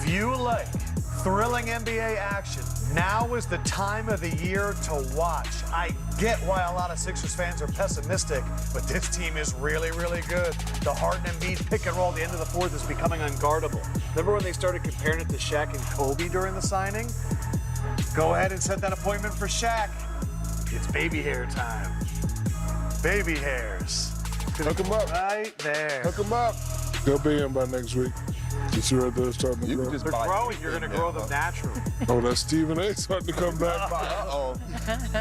If you like thrilling NBA action, now is the time of the year to watch. I get why a lot of Sixers fans are pessimistic, but this team is really, really good. The Harden and Embiid pick and roll at the end of the fourth is becoming unguardable. Remember when they started comparing it to Shaq and Kobe during the signing? Go ahead and set that appointment for Shaq. It's baby hair time. Baby hairs. Hook them up. Right there. Hook them up. They'll be in by next week. You see right there starting to grow. They're growing. You're going to grow them naturally. Oh, that's Stephen A. starting to come back. Uh-oh.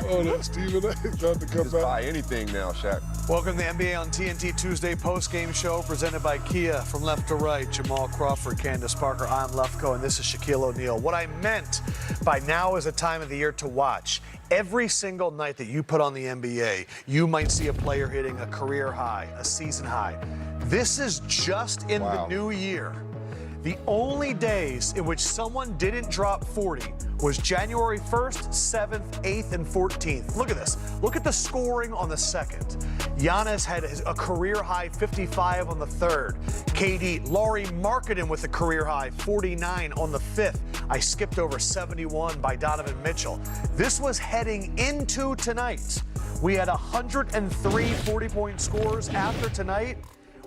Oh, that's Stephen A. starting to come Just back. buy anything now, Shaq. Welcome to the NBA on TNT Tuesday post-game show presented by Kia. From left to right, Jamal Crawford, Candace Parker, I'm Lefko, and this is Shaquille O'Neal. What I meant by now is a time of the year to watch. Every single night that you put on the NBA, you might see a player hitting a career high, a season high. This is just in the new year. The only days in which someone didn't drop 40 was January 1st, 7th, 8th, and 14th. Look at this. Look at the scoring on the 2nd. Giannis had a career-high 55 on the 3rd. KD, Lauri Markkanen with a career-high 49 on the 5th. I skipped over 71 by Donovan Mitchell. This was heading into tonight. We had 103 40-point scores. After tonight,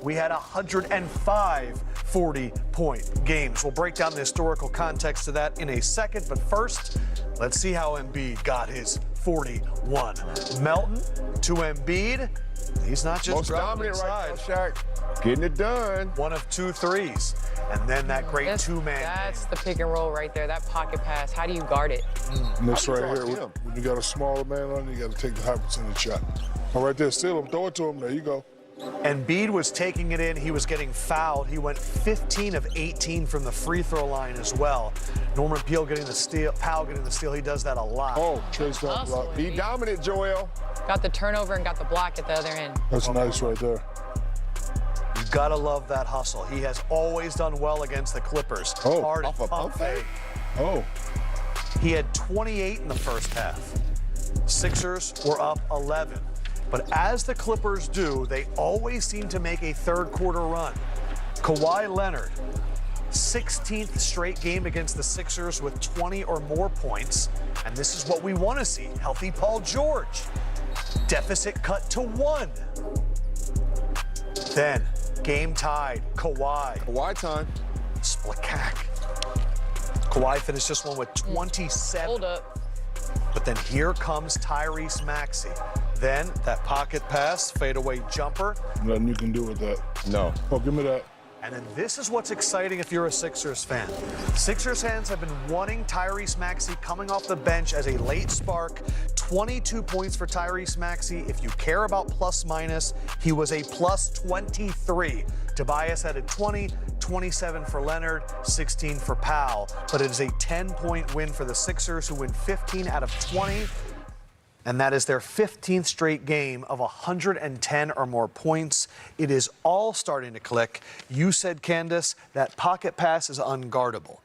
we had 105 40-point games. We'll break down the historical context to that in a second, but first, let's see how Embiid got his 41. Melton to Embiid. He's not just most dominant right now, Shaq. Getting it done. One of 2 threes. And then that great two-man. That's the pick and roll right there, that pocket pass. How do you guard it? And this right here, when you got a smaller man on you, got to take the high percentage shot. All right there, steal him, throw it to him, there you go. Embiid was taking it in. He was getting fouled. He went 15 of 18 from the free throw line as well. Norman Peele getting the steal, Powell getting the steal. He does that a lot. Oh, chase that block. Be dominant, Joel. Got the turnover and got the block at the other end. That's nice right there. You gotta love that hustle. He has always done well against the Clippers. Oh, Hard off a pump fake. Oh. He had 28 in the first half. Sixers were up 11. But as the Clippers do, they always seem to make a third quarter run. Kawhi Leonard, 16th straight game against the Sixers with 20 or more points. And this is what we want to see. Healthy Paul George. Deficit cut to 1. Then, game tied. Kawhi time. Splakak. Kawhi finished this one with 27. Hold up. But then here comes Tyrese Maxey. Then that pocket pass, fadeaway jumper. Nothing you can do with that. No. Oh, give me that. And then this is what's exciting if you're a Sixers fan. Sixers fans have been wanting Tyrese Maxey coming off the bench as a late spark. 22 points for Tyrese Maxey. If you care about plus minus, he was a plus 23. Tobias added 20, 27 for Leonard, 16 for Powell. But it is a 10-point win for the Sixers, who win 15 out of 20. And that is their 15th straight game of 110 or more points. It is all starting to click. You said, Candace, that pocket pass is unguardable.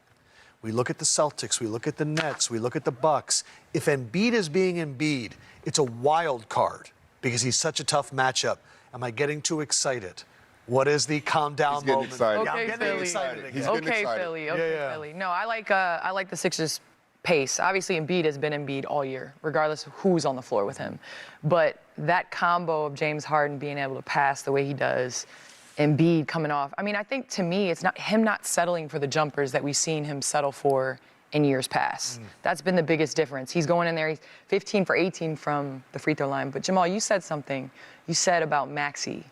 We look at the Celtics, we look at the Nets, we look at the Bucks. If Embiid is being Embiid, it's a wild card because he's such a tough matchup. Am I getting too excited? What is the calm down moment? Excited. Yeah, I'm Okay, getting Philly. excited again. He's getting Okay, excited. Philly. Okay, Yeah. Philly. No, I like the Sixers' pace. Obviously, Embiid has been Embiid all year, regardless of who's on the floor with him. But that combo of James Harden being able to pass the way he does, Embiid coming off. I mean, I think to me, it's not him not settling for the jumpers that we've seen him settle for in years past. That's been the biggest difference. He's going in there, he's 15 for 18 from the free throw line. But Jamal, you said something. You said about Maxey.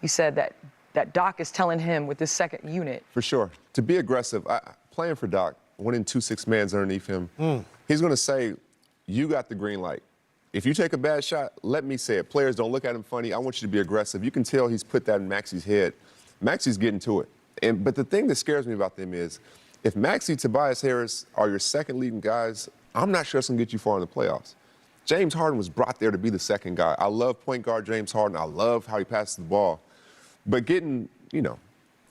You said that Doc is telling him with this second unit. For sure. To be aggressive, playing for Doc, winning 2 6-mans underneath him, he's going to say, you got the green light. If you take a bad shot, let me say it. Players, don't look at him funny. I want you to be aggressive. You can tell he's put that in Maxey's head. Maxey's getting to it. But the thing that scares me about them is, if Maxey, Tobias Harris are your second leading guys, I'm not sure it's going to get you far in the playoffs. James Harden was brought there to be the second guy. I love point guard James Harden. I love how he passes the ball. But getting,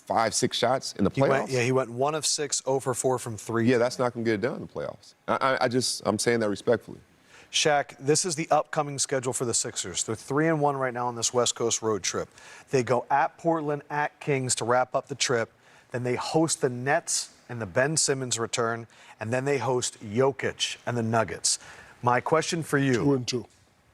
5, 6 shots in the playoffs. He went 1 of 6, 0 for 4 from 3. Yeah, that's not going to get it done in the playoffs. I'm saying that respectfully. Shaq, this is the upcoming schedule for the Sixers. They're 3-1 right now on this West Coast road trip. They go at Portland, at Kings to wrap up the trip. Then they host the Nets and the Ben Simmons return, and then they host Jokic and the Nuggets. My question for you. 2-2.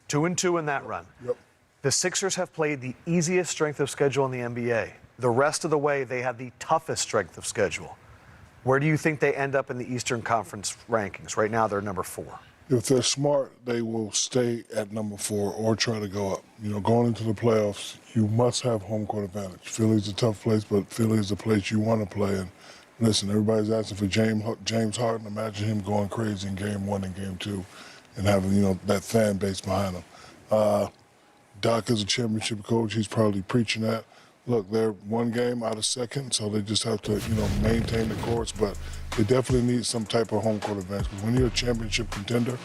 2-2 in that run. Yep. The Sixers have played the easiest strength of schedule in the NBA. The rest of the way, they have the toughest strength of schedule. Where do you think they end up in the Eastern Conference rankings? Right now, they're number 4. If they're smart, they will stay at number 4 or try to go up. You know, going into the playoffs, you must have home court advantage. Philly's a tough place, but Philly is the place you want to play in. Listen, everybody's asking for James Harden. Imagine him going crazy in Game 1 and Game 2 and having, you know, that fan base behind him. Doc is a championship coach. He's probably preaching that. Look, they're one game out of second, so they just have to, you know, maintain the course. But they definitely need some type of home court advantage. Because when you're a championship contender,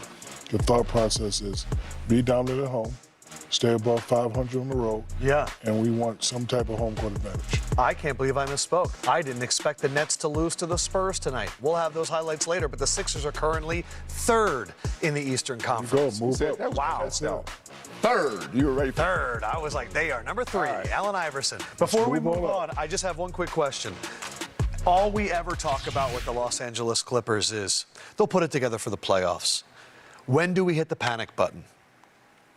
the thought process is be dominant at home, stay above 500 on the road. Yeah. And we want some type of home court advantage. I can't believe I misspoke. I didn't expect the Nets to lose to the Spurs tonight. We'll have those highlights later, but the Sixers are currently 3rd in the Eastern Conference. Go, move up. Wow. That's it. 3rd. You were ready for 3rd. I was like, they are number 3. All right. Allen Iverson. Before we move move on on, I just have one quick question. All we ever talk about with the Los Angeles Clippers is they'll put it together for the playoffs. When do we hit the panic button?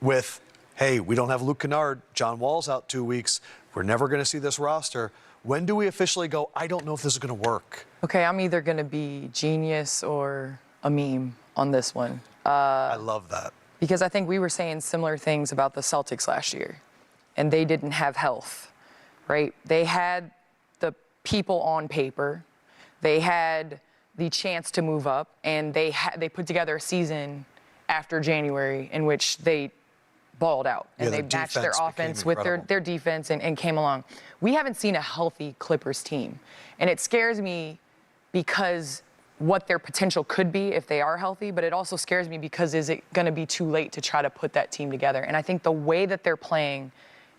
With, hey, we don't have Luke Kennard, John Wall's out 2 weeks, we're never going to see this roster. When do we officially go, I don't know if this is going to work? Okay, I'm either going to be genius or a meme on this one. I love that. Because I think we were saying similar things about the Celtics last year, and they didn't have health, right? They had the people on paper, they had the chance to move up, and they put together a season after January in which they balled out, and Yeah, they their matched their defense offense became with incredible. their defense and came along. We haven't seen a healthy Clippers team, and it scares me because what their potential could be if they are healthy, but it also scares me because is it going to be too late to try to put that team together? And I think the way that they're playing,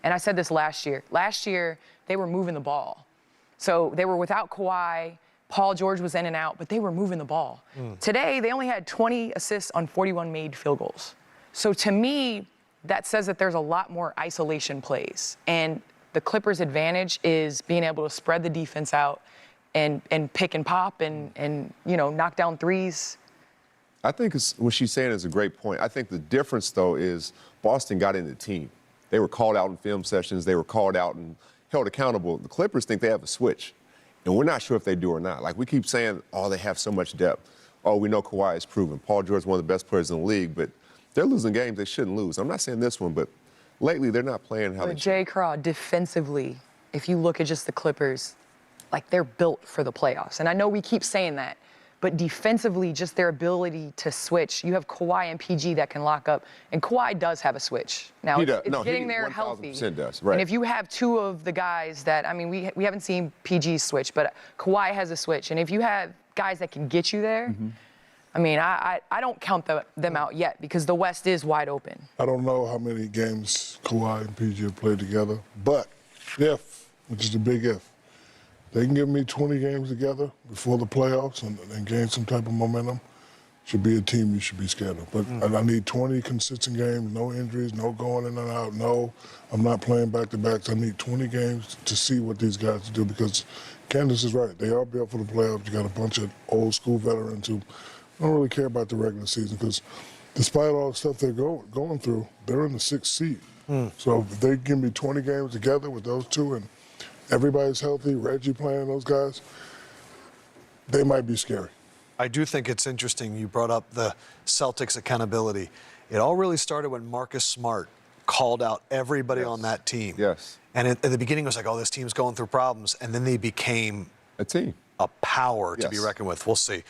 and I said this last year they were moving the ball. So they were without Kawhi, Paul George was in and out, but they were moving the ball. Today, they only had 20 assists on 41 made field goals. So to me, that says that there's a lot more isolation plays. And the Clippers' advantage is being able to spread the defense out and pick and pop and you know, knock down threes. I think what she's saying is a great point. I think the difference, though, is Boston got in the team. They were called out in film sessions. They were called out and held accountable. The Clippers think they have a switch, and we're not sure if they do or not. Like, we keep saying, oh, they have so much depth. Oh, we know Kawhi is proven. Paul George is one of the best players in the league, but they're losing games they shouldn't lose. I'm not saying this one, but lately they're not playing how they But should. Jay Craw, defensively, if you look at just the Clippers, like they're built for the playoffs. And I know we keep saying that, but defensively, just their ability to switch. You have Kawhi and PG that can lock up, and Kawhi does have a switch. Now, He does. it's No, he getting there healthy. 1000% does, right. And if you have two of the guys that, I mean, we haven't seen PG switch, but Kawhi has a switch. And if you have guys that can get you there, I mean, I don't count them out yet because the West is wide open. I don't know how many games Kawhi and PG have played together, but if, which is the big if, they can give me 20 games together before the playoffs and gain some type of momentum, should be a team you should be scared of. But I need 20 consistent games, no injuries, no going in and out, no, I'm not playing back-to-backs. I need 20 games to see what these guys do because Candace is right. They are built for the playoffs. You got a bunch of old-school veterans who don't really care about the regular season because despite all the stuff they're going through, they're in the 6th seed. So if they give me 20 games together with those two and everybody's healthy, Reggie playing, those guys, they might be scary. I do think it's interesting you brought up the Celtics accountability. It all really started when Marcus Smart called out everybody on that team. Yes. And at the beginning it was like, oh, this team's going through problems. And then they became A team. a power to be Yes. reckoned with. We'll see.